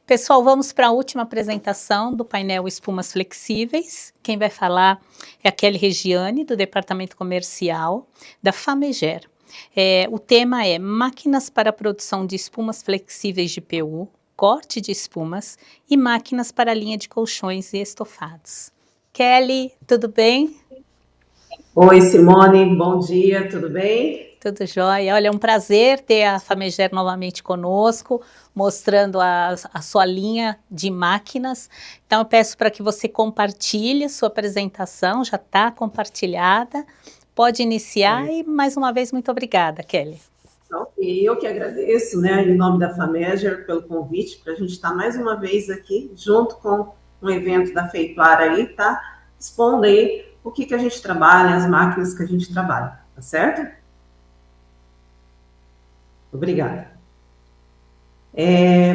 Pessoal, vamos para a última apresentação do painel Espumas Flexíveis. Quem vai falar é a Kelly Regiane, do Departamento Comercial da Fameger. O tema é máquinas para produção de espumas flexíveis de PU, corte de espumas e máquinas para a linha de colchões e estofados. Kelly, tudo bem? Oi, Simone, bom dia, tudo bem? Tudo jóia. Olha, é um prazer ter a Fameger novamente conosco, mostrando a sua linha de máquinas. Então, eu peço para que você compartilhe sua apresentação, já está compartilhada. Pode iniciar e, mais uma vez, muito obrigada, Kelly. Eu que agradeço, em nome da Fameger, pelo convite, para a gente estar mais uma vez aqui, junto com um evento da Feituar aí, tá? Expondo aí o que a gente trabalha, as máquinas que a gente trabalha, tá certo? Obrigada.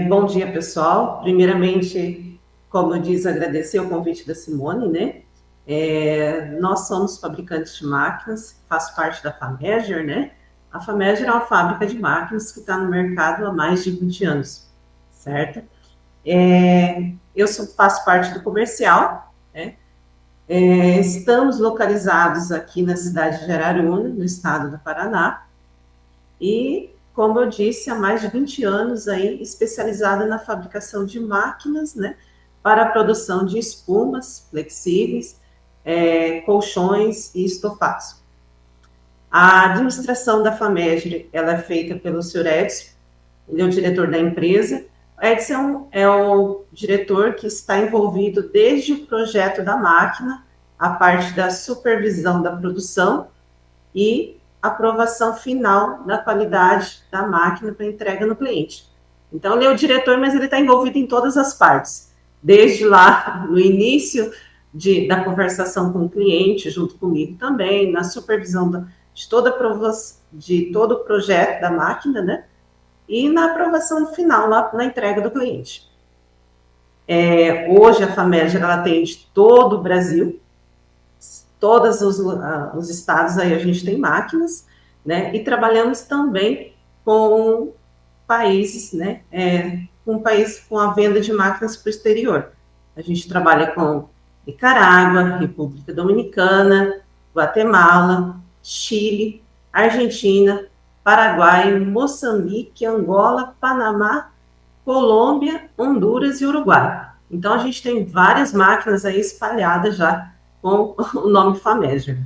Bom dia, pessoal. Primeiramente, como eu disse, agradecer o convite da Simone, né? Nós somos fabricantes de máquinas, faço parte da Fameger, né? A Fameger é uma fábrica de máquinas que está no mercado há mais de 20 anos, certo? Faço parte do comercial, né? Estamos localizados aqui na cidade de Araruana, no estado do Paraná, e, como eu disse, há mais de 20 anos aí, especializada na fabricação de máquinas, né, para a produção de espumas flexíveis, colchões e estofados. A administração da Fameger, ela é feita pelo Sr. Edson, ele é o diretor da empresa. O Edson é o diretor que está envolvido desde o projeto da máquina, a parte da supervisão da produção e aprovação final da qualidade da máquina para entrega no cliente. Então, ele é o diretor, mas ele está envolvido em todas as partes, desde lá no início da conversação com o cliente, junto comigo também, na supervisão de toda a aprovação, de todo o projeto da máquina, né? E na aprovação final, lá na entrega do cliente. Hoje, a Fameger, ela atende todo o Brasil, todos os estados aí a gente tem máquinas, né? E trabalhamos também com países, né? Com a venda de máquinas para o exterior. A gente trabalha com Nicarágua, República Dominicana, Guatemala, Chile, Argentina, Paraguai, Moçambique, Angola, Panamá, Colômbia, Honduras e Uruguai. Então, a gente tem várias máquinas aí espalhadas já com o nome Fameger.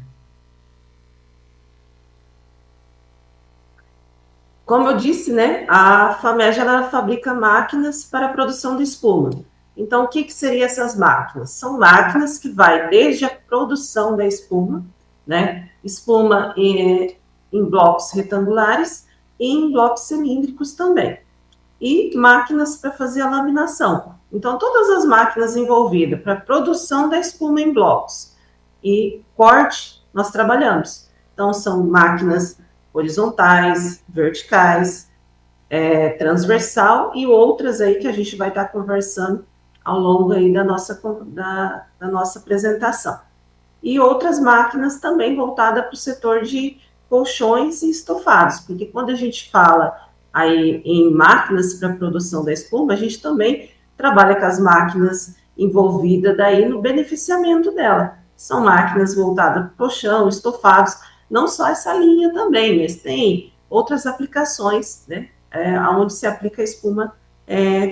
Como eu disse, né, a Fameger, ela fabrica máquinas para a produção de espuma. Então, o que seriam essas máquinas? São máquinas que vai desde a produção da espuma, né, espuma em blocos retangulares e em blocos cilíndricos também. E máquinas para fazer a laminação. Então, todas as máquinas envolvidas para a produção da espuma em blocos e corte, nós trabalhamos. Então, são máquinas horizontais, verticais, transversal e outras aí que a gente vai estar conversando ao longo aí da nossa apresentação. E outras máquinas também voltadas para o setor de colchões e estofados, porque quando a gente fala aí em máquinas para produção da espuma, a gente também trabalha com as máquinas envolvidas daí no beneficiamento dela. São máquinas voltadas para colchão, estofados, não só essa linha também, mas tem outras aplicações, né, onde se aplica a espuma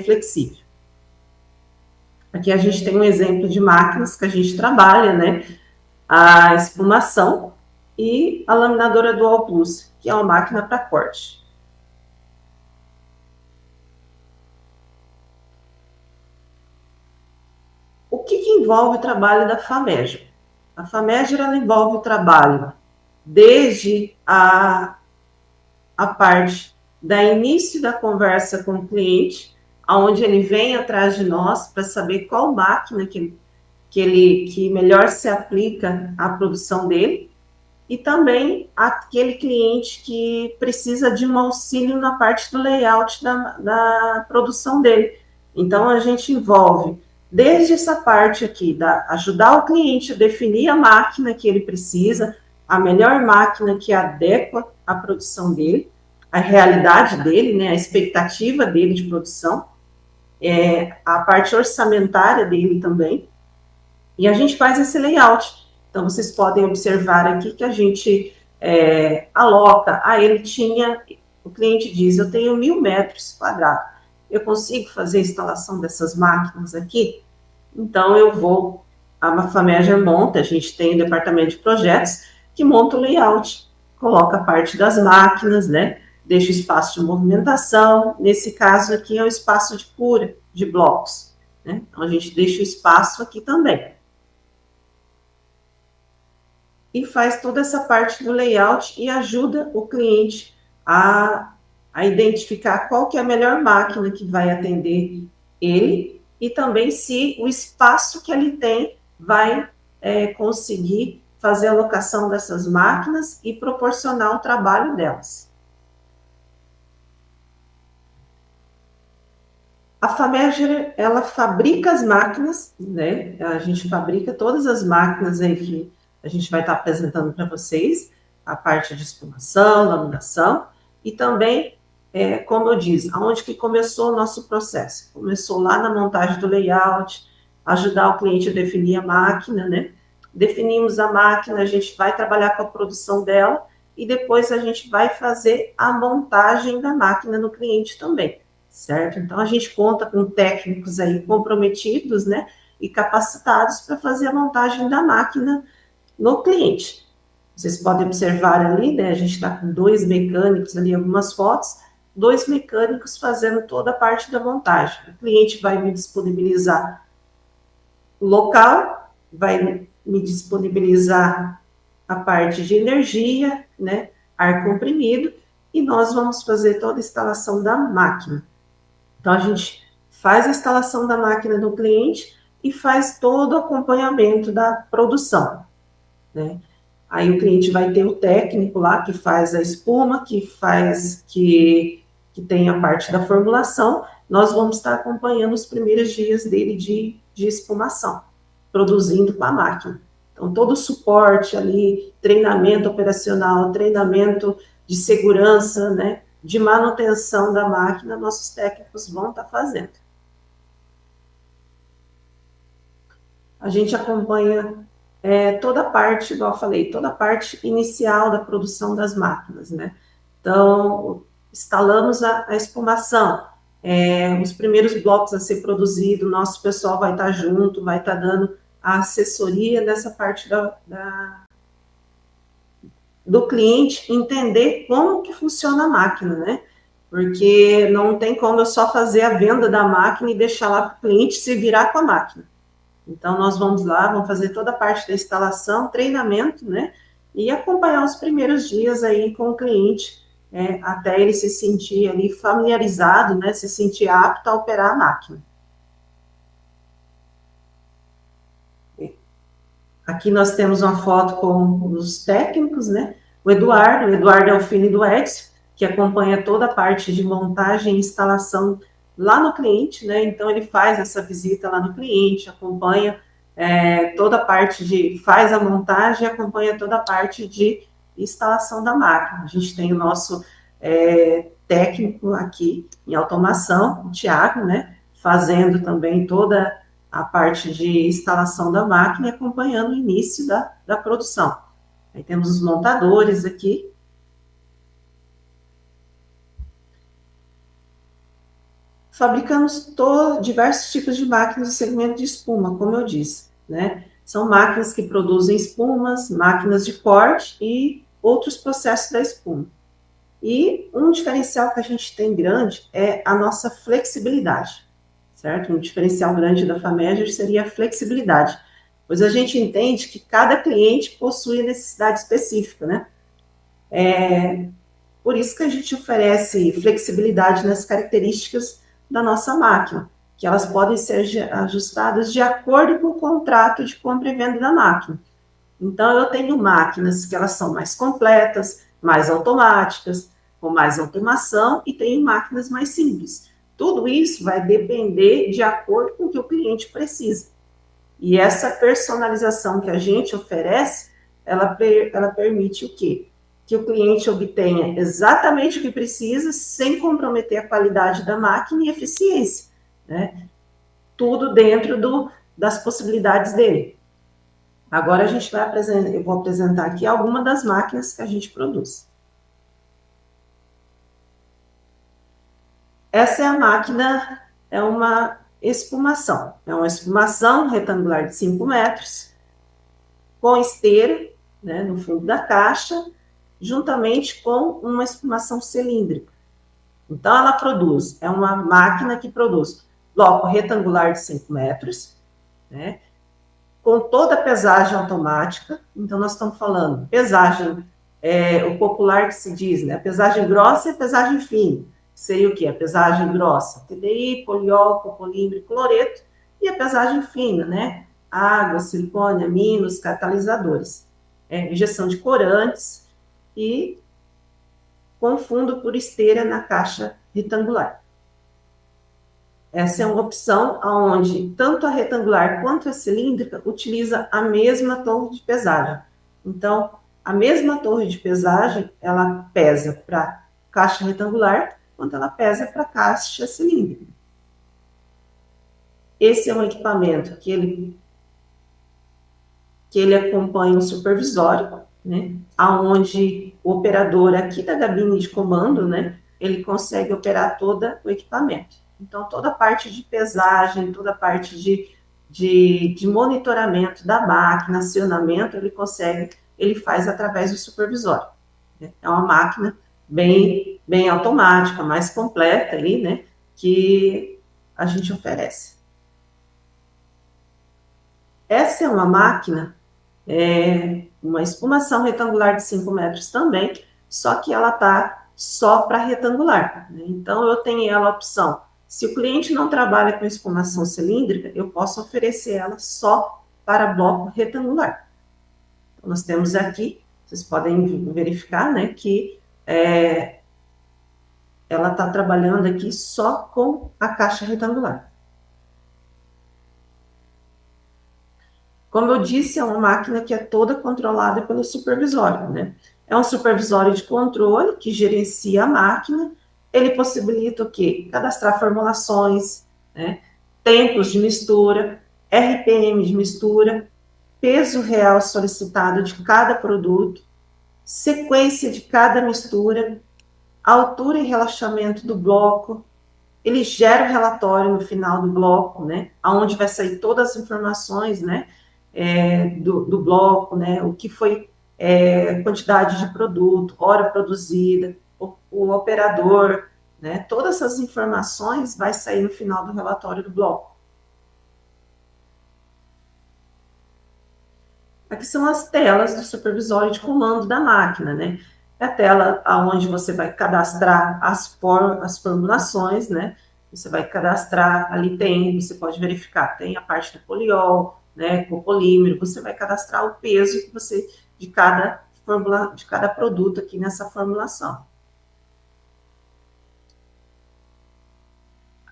flexível. Aqui a gente tem um exemplo de máquinas que a gente trabalha, né, a espumação e a laminadora Dual Plus, que é uma máquina para corte. O que envolve o trabalho da Fameger? A Fameger, ela envolve o trabalho desde a parte da início da conversa com o cliente, onde ele vem atrás de nós para saber qual máquina que melhor se aplica à produção dele, e também aquele cliente que precisa de um auxílio na parte do layout da produção dele. Então, a gente envolve desde essa parte aqui, ajudar o cliente a definir a máquina que ele precisa, a melhor máquina que adequa à produção dele, a realidade dele, né, a expectativa dele de produção, a parte orçamentária dele também, e a gente faz esse layout. Então, vocês podem observar aqui que a gente aloca. O cliente diz, eu tenho 1.000 metros quadrados, eu consigo fazer a instalação dessas máquinas aqui? Então, a Fameger monta, a gente tem o departamento de projetos, que monta o layout, coloca a parte das máquinas, né? Deixa o espaço de movimentação, nesse caso aqui é o espaço de cura de blocos, né? Então, a gente deixa o espaço aqui também. E faz toda essa parte do layout e ajuda o cliente a identificar qual que é a melhor máquina que vai atender ele e também se o espaço que ele tem vai conseguir fazer a alocação dessas máquinas e proporcionar o trabalho delas. A Fameger, ela fabrica as máquinas, né? A gente fabrica todas as máquinas aí que a gente vai estar apresentando para vocês, a parte de espumação, laminação, e também, como eu disse, aonde que começou o nosso processo? Começou lá na montagem do layout, ajudar o cliente a definir a máquina, né? Definimos a máquina, a gente vai trabalhar com a produção dela, e depois a gente vai fazer a montagem da máquina no cliente também, certo? Então, a gente conta com técnicos aí comprometidos, né? E capacitados para fazer a montagem da máquina no cliente. Vocês podem observar ali, né, a gente está com 2 mecânicos ali, algumas fotos, 2 mecânicos fazendo toda a parte da montagem. O cliente vai me disponibilizar o local, vai me disponibilizar a parte de energia, né, ar comprimido, e nós vamos fazer toda a instalação da máquina. Então, a gente faz a instalação da máquina no cliente e faz todo o acompanhamento da produção, né? Aí o cliente vai ter o técnico lá que faz a espuma, que tem a parte da formulação. Nós vamos estar acompanhando os primeiros dias dele de espumação, produzindo com a máquina. Então, todo o suporte ali, treinamento operacional, treinamento de segurança, né, de manutenção da máquina, nossos técnicos vão estar fazendo. A gente acompanha toda a parte, igual eu falei, toda a parte inicial da produção das máquinas, né? Então, instalamos a espumação, os primeiros blocos a ser produzidos, nosso pessoal vai estar junto, vai estar dando a assessoria dessa parte do cliente, entender como que funciona a máquina, né? Porque não tem como eu só fazer a venda da máquina e deixar lá para o cliente se virar com a máquina. Então, nós vamos lá, vamos fazer toda a parte da instalação, treinamento, né? E acompanhar os primeiros dias aí com o cliente, até ele se sentir ali familiarizado, né? Se sentir apto a operar a máquina. Aqui nós temos uma foto com os técnicos, né? O Eduardo é o filho do Edson, que acompanha toda a parte de montagem e instalação lá no cliente, né? Então, ele faz essa visita lá no cliente, acompanha toda a parte faz a montagem e acompanha toda a parte de instalação da máquina. A gente tem o nosso técnico aqui em automação, o Thiago, né? Fazendo também toda a parte de instalação da máquina e acompanhando o início da produção. Aí temos os montadores aqui. Fabricamos diversos tipos de máquinas do segmento de espuma, como eu disse, né? São máquinas que produzem espumas, máquinas de corte e outros processos da espuma. E um diferencial que a gente tem grande é a nossa flexibilidade, certo? Um diferencial grande da Fameger seria a flexibilidade, pois a gente entende que cada cliente possui necessidade específica, né? Por isso que a gente oferece flexibilidade nas características da nossa máquina, que elas podem ser ajustadas de acordo com o contrato de compra e venda da máquina. Então, eu tenho máquinas que elas são mais completas, mais automáticas, com mais automação, e tenho máquinas mais simples. Tudo isso vai depender de acordo com o que o cliente precisa. E essa personalização que a gente oferece, ela permite o quê? Que o cliente obtenha exatamente o que precisa, sem comprometer a qualidade da máquina e eficiência. né? Tudo dentro das possibilidades dele. Agora eu vou apresentar aqui algumas das máquinas que a gente produz. Essa é a máquina, é uma espumação. É uma espumação retangular de 5 metros, com esteira, né, no fundo da caixa, juntamente com uma espumação cilíndrica. Então, ela produz, é uma máquina que produz bloco retangular de 5 metros, né, com toda a pesagem automática. Então, nós estamos falando pesagem, o popular que se diz, né, a pesagem grossa e a pesagem fina. Seria o quê? A pesagem grossa, TDI, poliol, copolímero, cloreto, e a pesagem fina, né, água, silicone, aminos, catalisadores, injeção de corantes e com fundo por esteira na caixa retangular. Essa é uma opção onde tanto a retangular quanto a cilíndrica utiliza a mesma torre de pesagem. Então, a mesma torre de pesagem, ela pesa para caixa retangular, quanto ela pesa para caixa cilíndrica. Esse é um equipamento que ele acompanha o supervisório, né, aonde o operador aqui da cabine de comando, né, ele consegue operar todo o equipamento. Então, toda a parte de pesagem, toda a parte de monitoramento da máquina, acionamento, ele faz através do supervisório. Né? É uma máquina bem automática, mais completa aí, né, que a gente oferece. Essa é uma máquina, uma espumação retangular de 5 metros também, só que ela está só para retangular. Né? Então, eu tenho ela a opção. Se o cliente não trabalha com espumação cilíndrica, eu posso oferecer ela só para bloco retangular. Então, nós temos aqui, vocês podem verificar, né, que ela está trabalhando aqui só com a caixa retangular. Como eu disse, é uma máquina que é toda controlada pelo supervisório, né? É um supervisório de controle que gerencia a máquina. Ele possibilita o quê? Cadastrar formulações, né? Tempos de mistura, RPM de mistura, peso real solicitado de cada produto, sequência de cada mistura, altura e relaxamento do bloco. Ele gera o relatório no final do bloco, né? Onde vai sair todas as informações, né? Do bloco, né? O que foi quantidade de produto, hora produzida, o operador, né? Todas essas informações vai sair no final do relatório do bloco. Aqui são as telas do supervisório de comando da máquina, né? É a tela onde você vai cadastrar as formulações, né? Você vai cadastrar, ali você pode verificar, tem a parte do poliol, né, copolímero, você vai cadastrar o peso de cada produto aqui nessa formulação.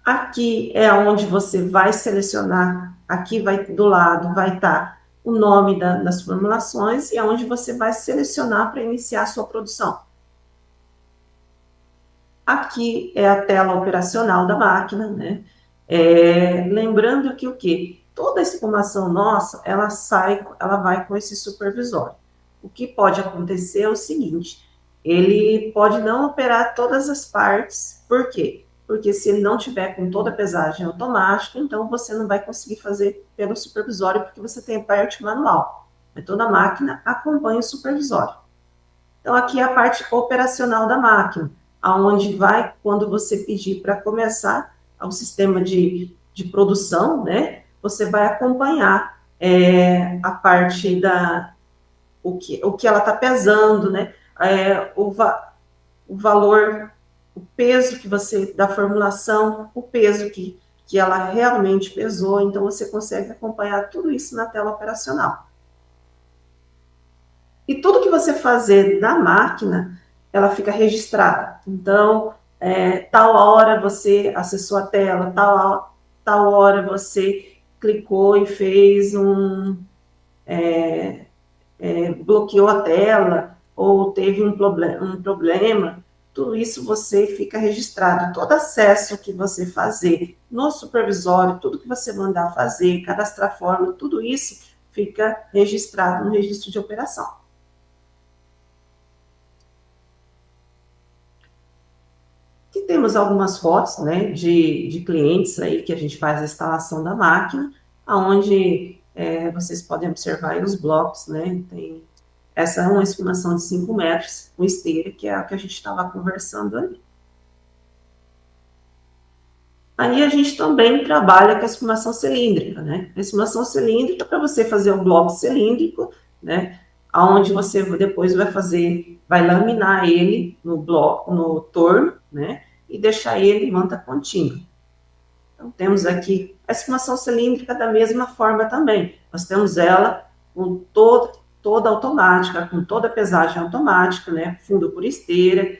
Aqui é onde você vai selecionar, aqui do lado vai estar o nome das formulações e é onde você vai selecionar para iniciar a sua produção. Aqui é a tela operacional da máquina, né? Lembrando que o quê? Toda a espumação nossa, ela vai com esse supervisório. O que pode acontecer é o seguinte, ele pode não operar todas as partes, por quê? Porque se ele não tiver com toda a pesagem automática, então você não vai conseguir fazer pelo supervisório, porque você tem a parte manual. Mas toda a máquina acompanha o supervisório. Então, aqui é a parte operacional da máquina, aonde vai, quando você pedir para começar o sistema de produção, né, você vai acompanhar a parte o que ela está pesando, né, o valor, o peso da formulação, o peso que ela realmente pesou, então você consegue acompanhar tudo isso na tela operacional. E tudo que você fazer na máquina, ela fica registrada. Então, tal hora você acessou a tela, tal hora você clicou e fez bloqueou a tela, ou teve um problema, tudo isso você fica registrado, todo acesso que você fazer no supervisório, tudo que você mandar fazer, cadastrar forma, tudo isso fica registrado no registro de operação. Aqui temos algumas fotos, né, de clientes aí que a gente faz a instalação da máquina, onde vocês podem observar aí os blocos, né, essa é uma espumação de 5 metros, com esteira, que é a que a gente estava conversando ali. Aí a gente também trabalha com a espumação cilíndrica, né? A espumação cilíndrica, para você fazer um bloco cilíndrico, né? Onde você depois vai laminar ele no bloco, no torno, né? E deixar ele em manta contínua. Então, temos aqui a espumação cilíndrica da mesma forma também. Nós temos ela com toda automática, com toda a pesagem automática, né? Fundo por esteira,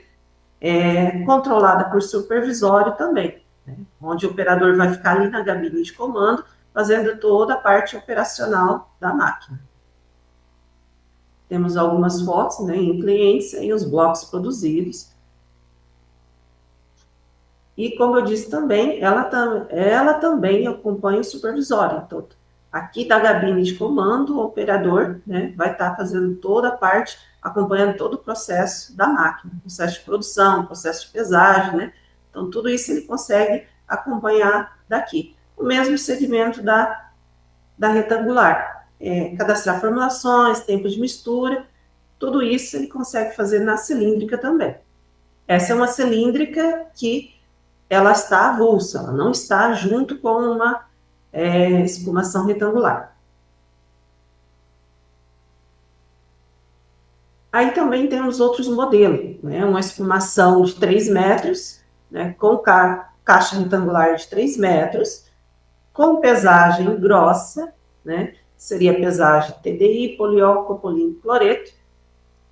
controlada por supervisório também, né? Onde o operador vai ficar ali na gabine de comando, fazendo toda a parte operacional da máquina. Temos algumas fotos, né, em clientes e os blocos produzidos. E, como eu disse também, ela também acompanha o supervisório. Então, aqui da gabine de comando, o operador, né, vai estar fazendo toda a parte, acompanhando todo o processo da máquina, processo de produção, processo de pesagem, né? Então, tudo isso ele consegue acompanhar daqui. O mesmo segmento da retangular. Cadastrar formulações, tempo de mistura, tudo isso ele consegue fazer na cilíndrica também. Essa é uma cilíndrica que ela está avulsa, ela não está junto com uma espumação retangular. Aí também temos outros modelos, né? Uma espumação de 3 metros, né? Com caixa retangular de 3 metros, com pesagem grossa, né? Seria pesagem TDI, poliol, copolim, cloreto,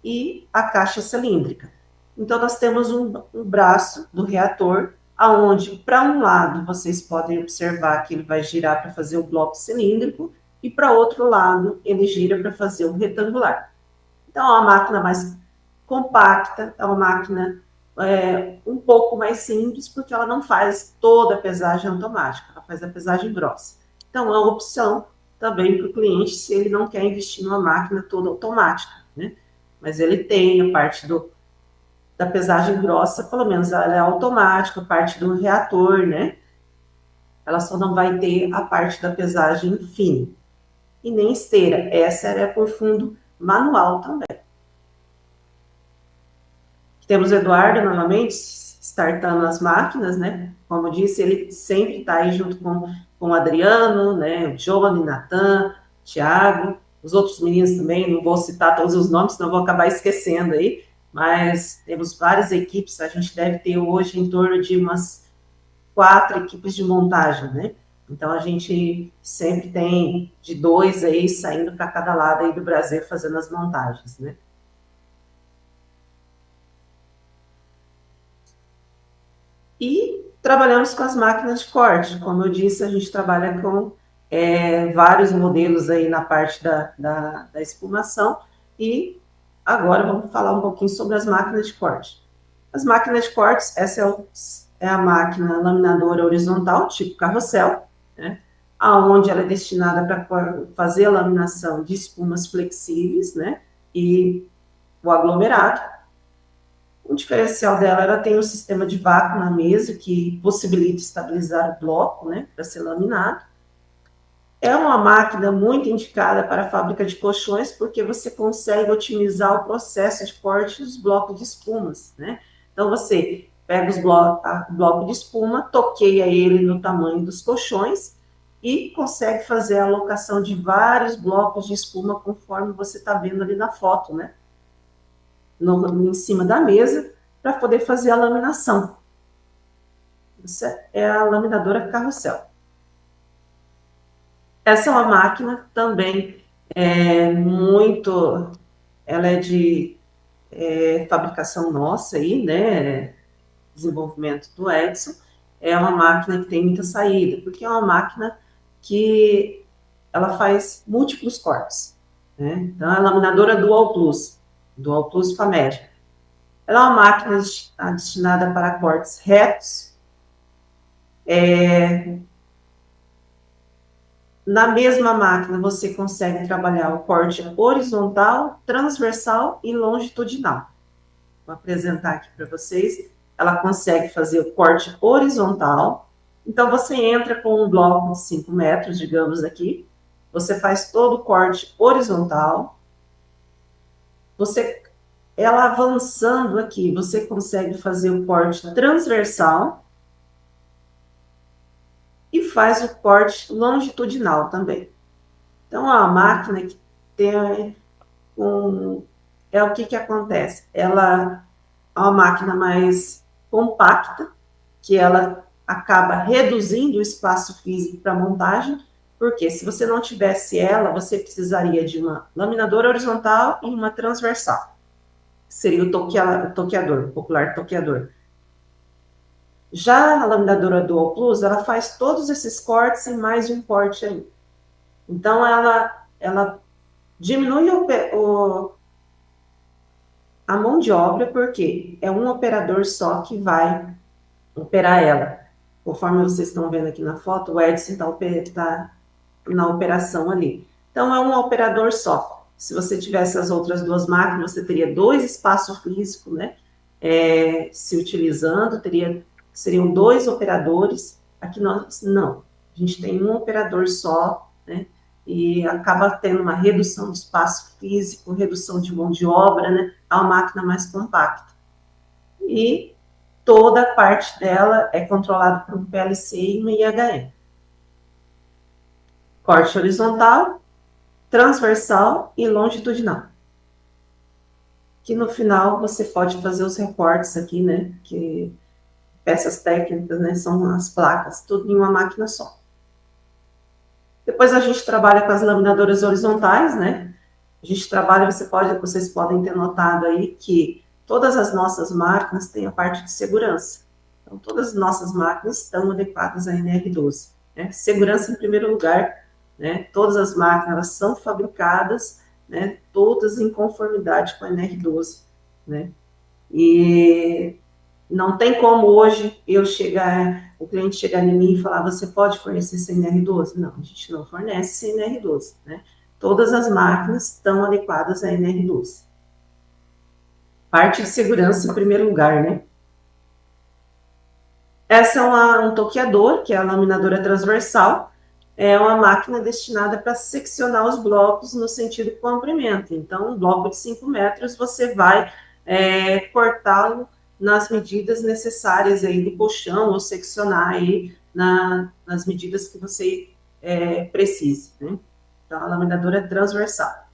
e a caixa cilíndrica. Então, nós temos um braço do reator, aonde, para um lado, vocês podem observar que ele vai girar para fazer o bloco cilíndrico, e para outro lado, ele gira para fazer o retangular. Então, é uma máquina mais compacta, é uma máquina um pouco mais simples, porque ela não faz toda a pesagem automática, ela faz a pesagem grossa. Então, é uma opção também para o cliente, se ele não quer investir numa máquina toda automática, né? Mas ele tem a parte da pesagem grossa, pelo menos ela é automática, a parte do reator, né? Ela só não vai ter a parte da pesagem fina. E nem esteira, essa é por fundo manual também. Temos o Eduardo, novamente, startando as máquinas, né? Como eu disse, ele sempre está aí junto com o Adriano, né? O Johnny, Natan, Thiago, os outros meninos também, não vou citar todos os nomes, senão vou acabar esquecendo aí, mas temos várias equipes, a gente deve ter hoje em torno de umas 4 equipes de montagem, né? Então, a gente sempre tem de 2 aí saindo para cada lado aí do Brasil fazendo as montagens, né? E trabalhamos com as máquinas de corte. Como eu disse, a gente trabalha com vários modelos aí na parte da espumação. E agora vamos falar um pouquinho sobre as máquinas de corte. As máquinas de cortes, essa é a máquina laminadora horizontal, tipo carrossel, né? Onde ela é destinada para fazer a laminação de espumas flexíveis, né? E o aglomerado. O diferencial dela, ela tem um sistema de vácuo na mesa que possibilita estabilizar o bloco, né, para ser laminado. É uma máquina muito indicada para a fábrica de colchões, porque você consegue otimizar o processo de corte dos blocos de espumas, né? Então, você pega o bloco de espuma, toqueia ele no tamanho dos colchões e consegue fazer a alocação de vários blocos de espuma, conforme você está vendo ali na foto, né? Em cima da mesa, para poder fazer a laminação. Essa é a laminadora carrossel. Essa é uma máquina também ela é de fabricação nossa aí, né? Desenvolvimento do Edson. É uma máquina que tem muita saída, porque é uma máquina que ela faz múltiplos cortes, né? Então, é a laminadora Dual Plus Famed. Ela é uma máquina destinada para cortes retos. Na mesma máquina, você consegue trabalhar o corte horizontal, transversal e longitudinal. Vou apresentar aqui para vocês. Ela consegue fazer o corte horizontal. Então, você entra com um bloco de 5 metros, digamos aqui. Você faz todo o corte horizontal. Ela avançando aqui, você consegue fazer o corte transversal e faz o corte longitudinal também. Então, é uma máquina que tem o que acontece? Ela é uma máquina mais compacta, que ela acaba reduzindo o espaço físico para montagem, porque se você não tivesse ela, você precisaria de uma laminadora horizontal e uma transversal. Seria o toqueador, o popular toqueador. Já a laminadora Dual Plus, ela faz todos esses cortes e mais um corte aí. Então, ela diminui a mão de obra, porque é um operador só que vai operar ela. Conforme vocês estão vendo aqui na foto, o Edson está na operação ali. Então, é um operador só. Se você tivesse as outras duas máquinas, você teria 2 espaços físicos, né? Se utilizando, seriam 2 operadores. Aqui nós, não. A gente tem um operador só, né? E acaba tendo uma redução do espaço físico, redução de mão de obra, né? É uma máquina mais compacta. E toda a parte dela é controlada por um PLC e uma IHM. Corte horizontal, transversal e longitudinal. Que no final você pode fazer os recortes aqui, né? Que peças técnicas, né? São as placas, tudo em uma máquina só. Depois a gente trabalha com as laminadoras horizontais, né? A gente trabalha, vocês podem ter notado aí que todas as nossas máquinas têm a parte de segurança. Então, todas as nossas máquinas estão adequadas à NR12. Né? Segurança em primeiro lugar, né? Todas as máquinas são fabricadas, né? Todas em conformidade com a NR12. Né? E não tem como hoje o cliente chegar em mim e falar, você pode fornecer CNR12? Não, a gente não fornece CNR12, né? Todas as máquinas estão adequadas à NR12. Parte de segurança em primeiro lugar, né? Essa é um toqueador, que é a laminadora transversal. É uma máquina destinada para seccionar os blocos no sentido comprimento. Então, um bloco de 5 metros, você vai cortá-lo nas medidas necessárias aí do colchão, ou seccionar aí nas medidas que você precise, né? Então, a laminadora é transversal.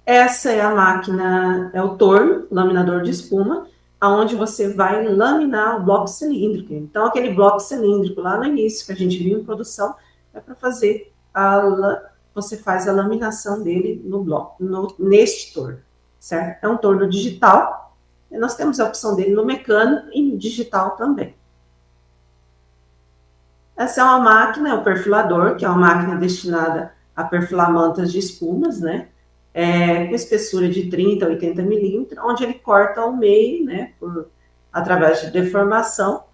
Essa é a máquina, é o torno, laminador de espuma, aonde você vai laminar o bloco cilíndrico. Então, aquele bloco cilíndrico lá no início, que a gente viu em produção, é para fazer você faz a laminação dele no bloco, neste torno, certo? É um torno digital, e nós temos a opção dele no mecânico e no digital também. Essa é uma máquina, é o perfilador, que é uma máquina destinada a perfilar mantas de espumas, né? Com espessura de 30 a 80 milímetros, onde ele corta ao meio, né? Através de deformação,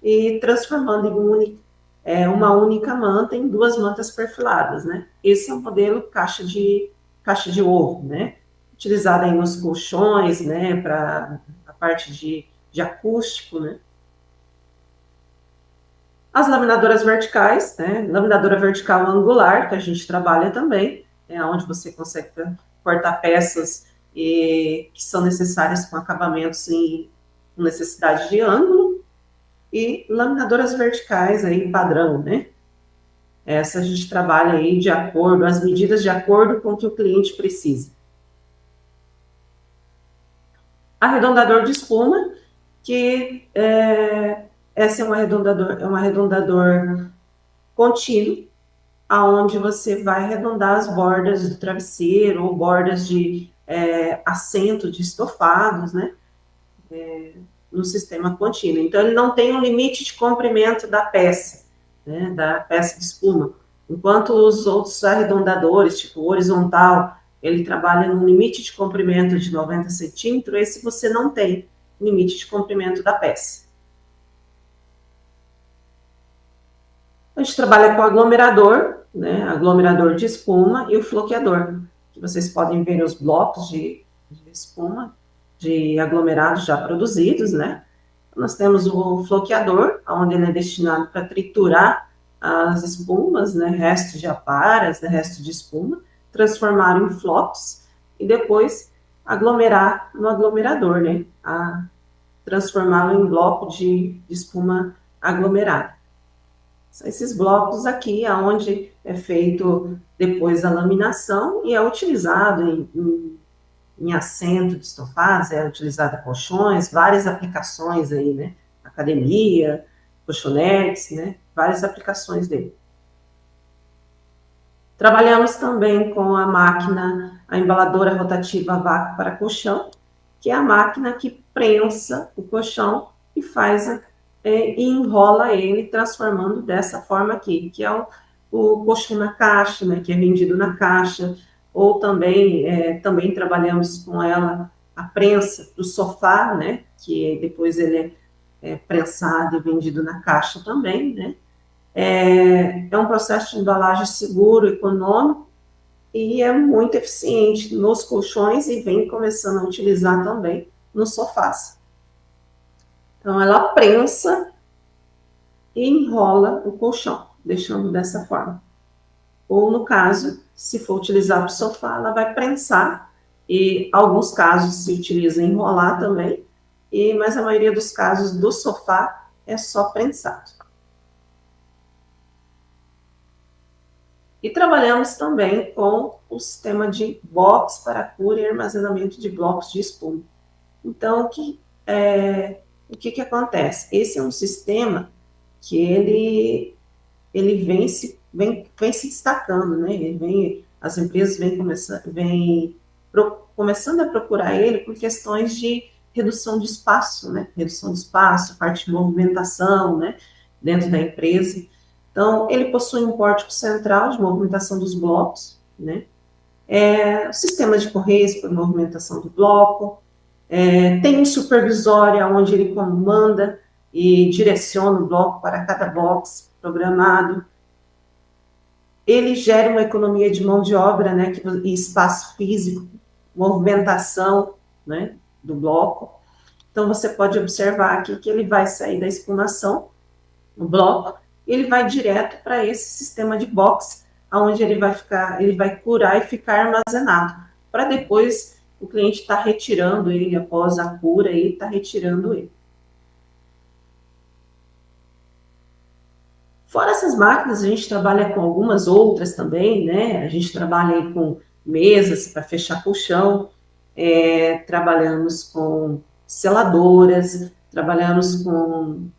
e transformando em uma única manta em 2 mantas perfiladas, né? Esse é um modelo caixa de ovo, né? Utilizado aí nos colchões, né? Para a parte de acústico, né? As laminadoras verticais, né? Laminadora vertical angular, que a gente trabalha também, onde você consegue cortar peças que são necessárias com acabamentos com necessidade de ângulo, e laminadoras verticais aí padrão, né? Essa a gente trabalha aí de acordo, as medidas de acordo com o que o cliente precisa. Arredondador de espuma, que esse é um arredondador contínuo, aonde você vai arredondar as bordas do travesseiro ou bordas de assento de estofados, né? No sistema contínuo. Então, ele não tem um limite de comprimento da peça, né? Da peça de espuma. Enquanto os outros arredondadores, tipo horizontal, ele trabalha no limite de comprimento de 90 centímetros, esse você não tem limite de comprimento da peça. A gente trabalha com aglomerador, né, aglomerador de espuma e o floqueador, que vocês podem ver os blocos de espuma, de aglomerados já produzidos, né. Nós temos o floqueador, onde ele é destinado para triturar as espumas, né, restos de aparas, né, restos de espuma, transformar em flocos e depois aglomerar no aglomerador, né, transformá-lo em bloco de espuma aglomerada. São esses blocos aqui, onde é feito depois a laminação e é utilizado em assento de estofados, é utilizado colchões, várias aplicações aí, né? Academia, colchonetes, né? Várias aplicações dele. Trabalhamos também com a máquina, a embaladora rotativa a vácuo para colchão, que é a máquina que prensa o colchão e e enrola ele, transformando dessa forma aqui, que é o colchão na caixa, né, que é vendido na caixa, ou também trabalhamos com ela a prensa do sofá, né, que depois ele é prensado e vendido na caixa também, né. É um processo de embalagem seguro, econômico, e é muito eficiente nos colchões e vem começando a utilizar também nos sofás. Então, ela prensa e enrola o colchão, deixando dessa forma. Ou, no caso, se for utilizar para o sofá, ela vai prensar, e alguns casos se utiliza enrolar também, mas a maioria dos casos do sofá é só prensado. E trabalhamos também com o sistema de box para cura e armazenamento de blocos de espuma. Então, o que acontece? Esse é um sistema que ele vem se destacando, né? As empresas vêm começando a procurar ele por questões de redução de espaço, né? Redução de espaço, parte de movimentação, né? Dentro da empresa. Então, ele possui um pórtico central de movimentação dos blocos, né? Sistema de correios para movimentação do bloco, tem um supervisório onde ele comanda e direciona o bloco para cada box programado. Ele gera uma economia de mão de obra, né, e espaço físico, movimentação, né, do bloco. Então, você pode observar aqui que ele vai sair da espumação, no bloco, e ele vai direto para esse sistema de box, onde ele vai curar e ficar armazenado, para depois o cliente está retirando ele após a cura e está retirando ele. Fora essas máquinas, a gente trabalha com algumas outras também, né? A gente trabalha aí com mesas para fechar colchão, trabalhamos com seladoras, trabalhamos com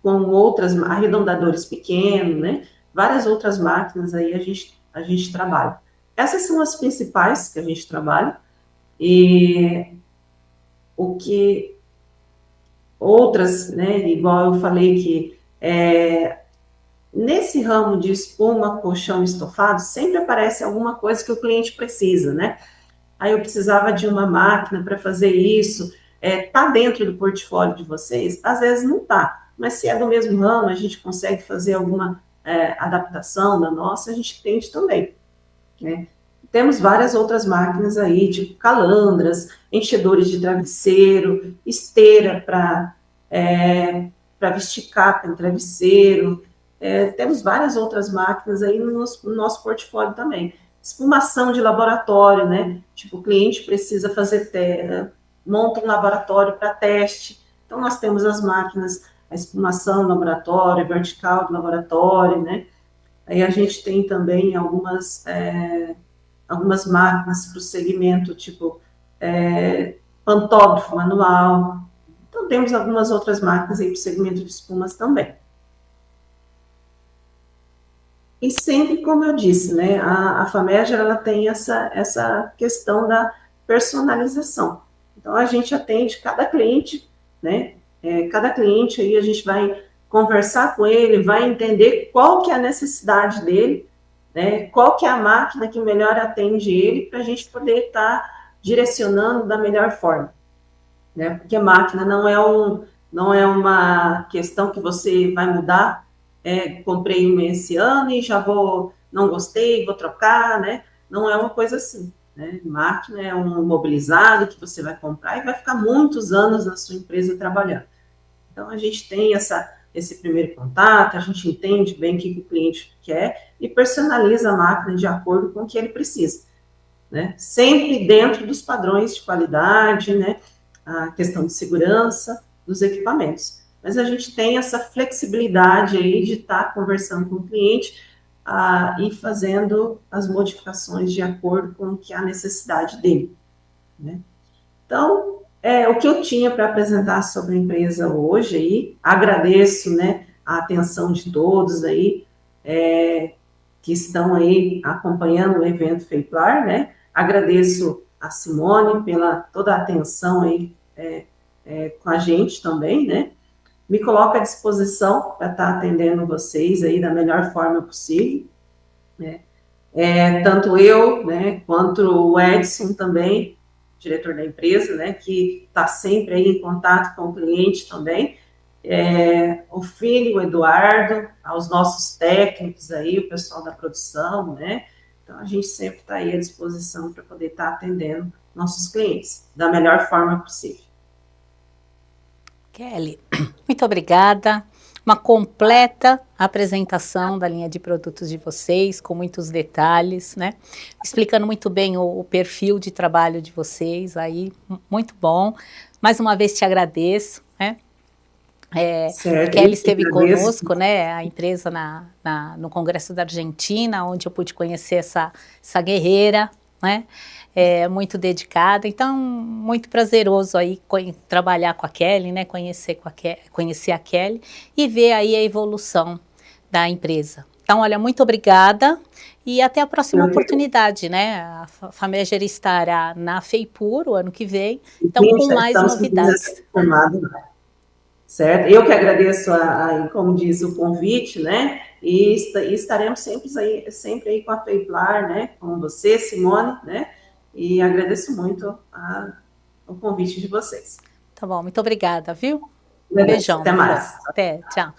outras arredondadores pequenos, né? Várias outras máquinas aí a gente trabalha. Essas são as principais que a gente trabalha. E outras, né, igual eu falei que nesse ramo de espuma, colchão, estofado, sempre aparece alguma coisa que o cliente precisa, né? Aí eu precisava de uma máquina para fazer isso, tá dentro do portfólio de vocês? Às vezes não tá, mas se é do mesmo ramo, a gente consegue fazer alguma adaptação da nossa, a gente tende também, né? Temos várias outras máquinas aí, tipo calandras, enchedores de travesseiro, esteira para vestir capa em travesseiro. Temos várias outras máquinas aí no nosso portfólio também. Espumação de laboratório, né? Tipo, o cliente precisa monta um laboratório para teste. Então, nós temos as máquinas, a espumação do laboratório, vertical do laboratório, né? Aí a gente tem também algumas máquinas para o segmento, tipo pantógrafo manual. Então, temos algumas outras máquinas aí para o segmento de espumas também. E sempre, como eu disse, né, a Famerger, ela tem essa questão da personalização. Então, a gente atende cada cliente, né, cada cliente aí a gente vai conversar com ele, vai entender qual que é a necessidade dele, né? Qual que é a máquina que melhor atende ele para a gente poder estar direcionando da melhor forma, né? Porque máquina não é uma questão que você vai mudar. Comprei uma esse ano e já não gostei, vou trocar, né? Não é uma coisa assim, né? Máquina é um mobilizado que você vai comprar e vai ficar muitos anos na sua empresa trabalhando. Então, a gente tem esse primeiro contato, a gente entende bem o que o cliente quer e personaliza a máquina de acordo com o que ele precisa, né? Sempre dentro dos padrões de qualidade, né? A questão de segurança dos equipamentos. Mas a gente tem essa flexibilidade aí de estar conversando com o cliente e fazendo as modificações de acordo com o que é a necessidade dele, né? Então, o que eu tinha para apresentar sobre a empresa hoje aí, agradeço, né, a atenção de todos aí, que estão aí acompanhando o evento FEIPLAR, né, agradeço a Simone pela toda a atenção aí com a gente também, né, me coloco à disposição para estar atendendo vocês aí da melhor forma possível, né, tanto eu, né, quanto o Edson também, diretor da empresa, né, que está sempre aí em contato com o cliente também, o filho, o Eduardo, aos nossos técnicos aí, o pessoal da produção, né, então a gente sempre está aí à disposição para poder estar atendendo nossos clientes da melhor forma possível. Kelly, muito obrigada. Uma completa apresentação da linha de produtos de vocês, com muitos detalhes, né? Explicando muito bem o perfil de trabalho de vocês, aí, muito bom. Mais uma vez te agradeço, né? A Kelly esteve conosco, né? A empresa no Congresso da Argentina, onde eu pude conhecer essa guerreira, né? Muito dedicada, então muito prazeroso aí trabalhar com a Kelly, né, conhecer a Kelly e ver aí a evolução da empresa. Então, olha, muito obrigada e até a próxima oportunidade, né? A Fameger estará na FEIPUR o ano que vem, então com mais novidades. Certo? Eu que agradeço, como diz, o convite, né? E estaremos sempre aí com a FEIPLAR, né? Com você, Simone, né? E agradeço muito o convite de vocês. Tá bom, muito obrigada, viu? Um beijão. Até mais. Até, tchau.